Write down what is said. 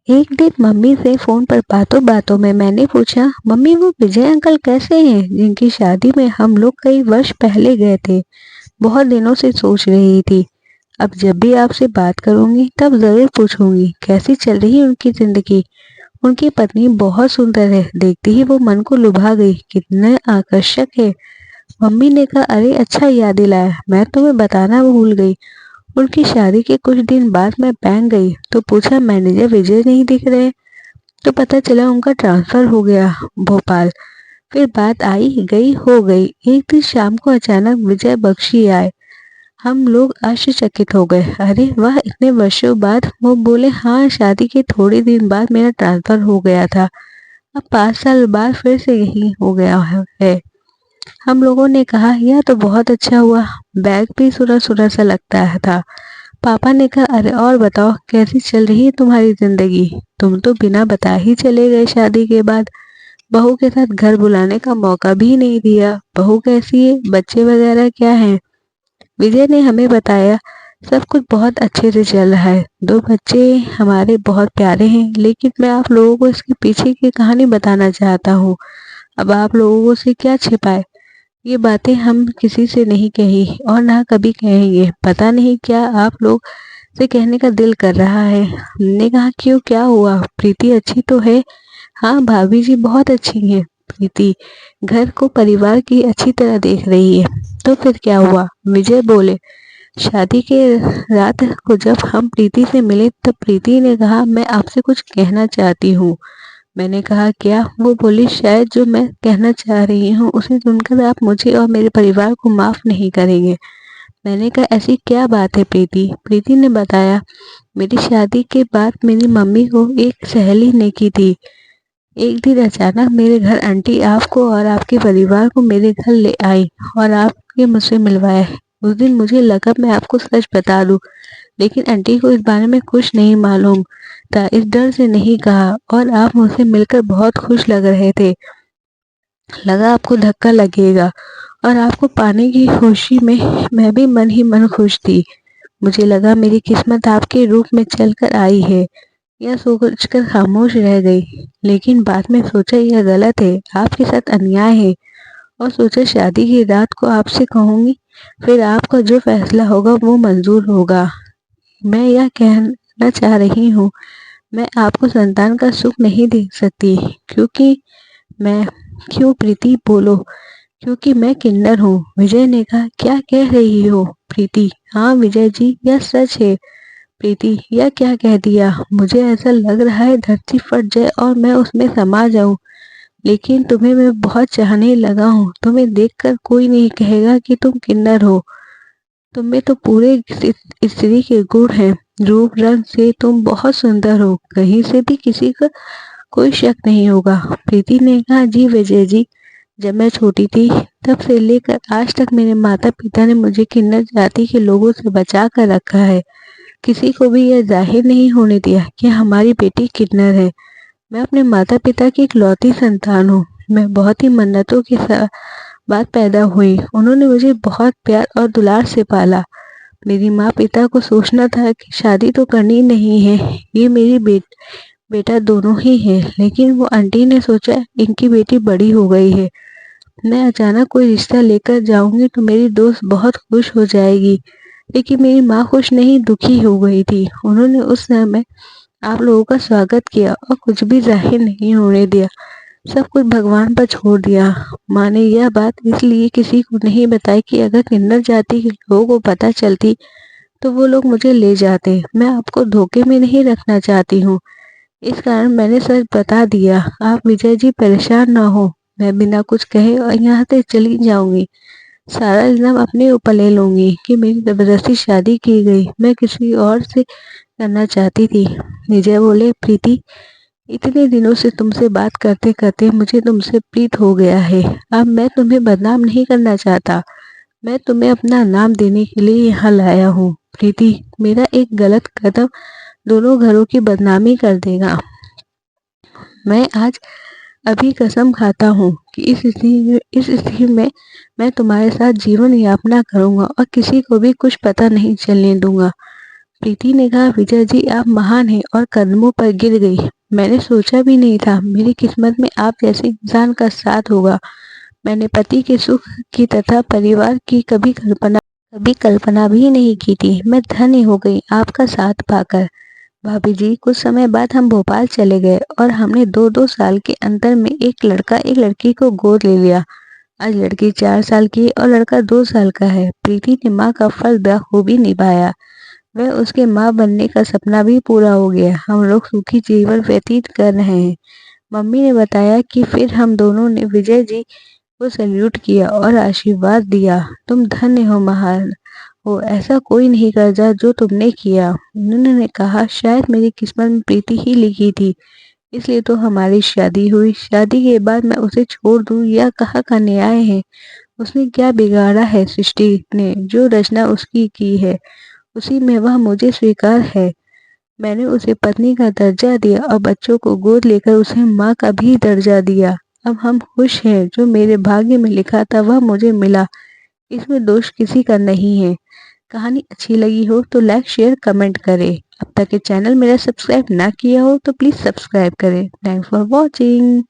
एक दिन मम्मी से फोन पर बातों बातों में मैंने पूछा, मम्मी वो विजय अंकल कैसे हैं जिनकी शादी में हम लोग कई वर्ष पहले गए थे। बहुत दिनों से सोच रही थी। अब जब भी आपसे बात करूंगी तब जरूर पूछूंगी कैसी चल रही है उनकी जिंदगी। उनकी पत्नी बहुत सुंदर है, देखते ही वो मन को लुभा गई, कितने आकर्षक है। मम्मी ने कहा, अरे अच्छा याद दिलाया, मैं तुम्हें बताना भूल गई। उनकी शादी के कुछ दिन बाद मैं बैंक गई तो पूछा, मैनेजर विजय नहीं दिख रहे। तो पता चला उनका ट्रांसफर हो गया भोपाल। फिर बात आई गई हो गई। एक दिन शाम को अचानक विजय बख्शी आए। हम लोग आश्चर्यचकित हो गए, अरे वाह इतने वर्षों बाद। वो बोले, हाँ शादी के थोड़े दिन बाद मेरा ट्रांसफर हो गया था। अब 5 साल बाद फिर से यही हो गया है। हम लोगों ने कहा, यह तो बहुत अच्छा हुआ। बैग भी सुना सुना सा लगता था। पापा ने कहा, अरे और बताओ कैसी चल रही है तुम्हारी जिंदगी। तुम तो बिना बताए ही चले गए शादी के बाद। बहू के साथ घर बुलाने का मौका भी नहीं दिया। बहू कैसी है, बच्चे वगैरह क्या हैं। विजय ने हमें बताया, सब कुछ बहुत अच्छे से चल रहा है। 2 बच्चे हमारे बहुत प्यारे हैं, लेकिन मैं आप लोगों को इसके पीछे की कहानी बताना चाहता हूँ। अब आप लोगों से क्या छिपाए। ये बातें हम किसी से नहीं कही और ना कभी कहेंगे। पता नहीं क्या आप लोग से कहने का दिल कर रहा है। हमने कहा, क्यों क्या हुआ, प्रीति अच्छी तो है। हाँ भाभी जी बहुत अच्छी हैं। प्रीति घर को परिवार की अच्छी तरह देख रही है। तो फिर क्या हुआ, विजय बोले। शादी के रात को जब हम प्रीति से मिले तब प्रीति ने कहा, मैं आपसे कुछ कहना चाहती हूँ। मैंने कहा, क्या। वो बोली, शायद जो मैं कहना चाह रही हूँ उसे सुनकर आप मुझे और मेरे परिवार को माफ नहीं करेंगे। मैंने कहा, ऐसी क्या बात है प्रीति। प्रीति ने बताया, मेरी शादी के बाद मेरी मम्मी को एक सहेली ने की थी। एक दिन अचानक मेरे घर आंटी आपको और आपके परिवार को मेरे घर ले आई और आपके मुझसे मिलवाया। उस दिन मुझे लगा मैं आपको सच बता दूं, लेकिन आंटी को इस बारे में कुछ नहीं मालूम था, इस डर से नहीं कहा। और आप मुझसे मिलकर बहुत खुश लग रहे थे। लगा आपको धक्का लगेगा और आपको पाने की खुशी में मैं भी मन ही मन खुश थी। मुझे लगा मेरी किस्मत आपके रूप में चलकर आई है। यह सोचकर खामोश रह गई, लेकिन बाद में सोचा यह गलत है, आपके साथ अन्याय है। और सोचा शादी की रात को आपसे कहूंगी, फिर आपका जो फैसला होगा वो मंजूर होगा। मैं यह कहना चाह रही हूँ, मैं आपको संतान का सुख नहीं दे सकती, क्योंकि मैं क्यों प्रीति बोलो, क्योंकि मैं किन्नर हूँ। विजय ने कहा, क्या कह रही हो प्रीति। हाँ विजय जी यह सच है। प्रीति, यह क्या कह दिया। मुझे ऐसा लग रहा है धरती फट जाए और मैं उसमें समा जाऊं। लेकिन तुम्हें मैं बहुत चाहने लगा हूँ। तुम्हें देखकर कोई नहीं कहेगा कि तुम किन्नर हो। तुम्हें तो पूरे स्त्री के गुण हैं। रूप रंग से तुम बहुत सुंदर हो, कहीं से भी किसी का कोई शक नहीं होगा। प्रीति ने कहा, जी विजय जी, जब मैं छोटी थी तब से लेकर आज तक मेरे माता पिता ने मुझे किन्नर जाति के लोगों से बचा कर रखा है। किसी को भी यह जाहिर नहीं होने दिया कि हमारी बेटी किन्नर है। मैं अपने माता पिता की इकलौती संतान हूँ। मैं बहुत ही मन्नतों के बाद पैदा हुई। उन्होंने मुझे बहुत प्यार और दुलार से पाला। मेरी माँ पिता को सोचना था कि शादी तो करनी नहीं है, ये मेरी बेटा दोनों ही है, लेकिन वो आंटी ने सोचा इनकी बेटी बड़ी हो गई है, मैं अचानक कोई रिश्ता लेकर जाऊंगी तो मेरी दोस्त बहुत खुश हो जाएगी। लेकिन मेरी माँ खुश नहीं, दुखी हो गई थी। उन्होंने उस समय आप लोगों का स्वागत किया और कुछ भी जाहिर नहीं होने दिया, सब कुछ भगवान पर छोड़ दिया। माँ ने यह बात इसलिए किसी को नहीं बताई कि अगर किन्नर जाति के लोगों को पता चलती तो वो लोग मुझे ले जाते। मैं आपको धोखे में नहीं रखना चाहती हूँ, इस कारण मैंने सच बता दिया। आप विजय जी परेशान ना हो, मैं बिना कुछ कहे और यहाँ से चली जाऊंगी। सारा इल्जाम अपने ऊपर ले लूंगी कि मेरी जबरदस्ती शादी की गई, मैं किसी और से करना चाहती थी। विजय बोले, प्रीति, इतने दिनों से तुमसे बात करते करते मुझे तुमसे प्रीत हो गया है। अब मैं तुम्हें बदनाम नहीं करना चाहता, मैं तुम्हें अपना नाम देने के लिए यहाँ लाया हूँ। प्रीति, मेरा एक गलत कदम दोनों घरों की बदनामी कर देगा। मैं आज अभी कसम खाता हूँ कि इस स्थिति में मैं तुम्हारे साथ जीवन यापना करूंगा और किसी को भी कुछ पता नहीं चलने दूंगा। प्रीति ने कहा, विजय जी आप महान हैं, और कदमों पर गिर गई। मैंने सोचा भी नहीं था मेरी किस्मत में आप जैसे इंसान का साथ होगा। मैंने पति के सुख की तथा परिवार की कभी कल्पना भी नहीं की थी। मैं धन्य हो गई आपका साथ पाकर। भाभी जी, कुछ समय बाद हम भोपाल चले गए और हमने 2-2 साल के अंतर में एक लड़का एक लड़की को गोद ले लिया। आज लड़की 4 साल की और लड़का 2 साल का है। प्रीति ने माँ का फर्ज बखूबी निभाया। वह उसके माँ बनने का सपना भी पूरा हो गया। हम लोग सुखी जीवन व्यतीत कर रहे हैं। मम्मी ने बताया कि फिर हम दोनों ने विजय जी को सैल्यूट किया और आशीर्वाद दिया। तुम धन्य हो, महान हो, ऐसा कोई नहीं करता जो तुमने किया। उन्होंने कहा, शायद मेरी किस्मत में प्रीति ही लिखी थी, इसलिए तो हमारी शादी हुई। शादी के बाद मैं उसे छोड़ दूं, यह कहाँ का न्याय है। उसने क्या बिगाड़ा है सृष्टि ने, जो रचना उसकी की है उसी में वह मुझे स्वीकार है। मैंने उसे पत्नी का दर्जा दिया और बच्चों को गोद लेकर उसे माँ का भी दर्जा दिया। अब हम खुश हैं। जो मेरे भाग्य में लिखा था वह मुझे मिला। इसमें दोष किसी का नहीं है। कहानी अच्छी लगी हो तो लाइक शेयर कमेंट करें। अब तक ये चैनल मेरा सब्सक्राइब ना किया हो तो प्लीज़ सब्सक्राइब करें। Thanks for watching.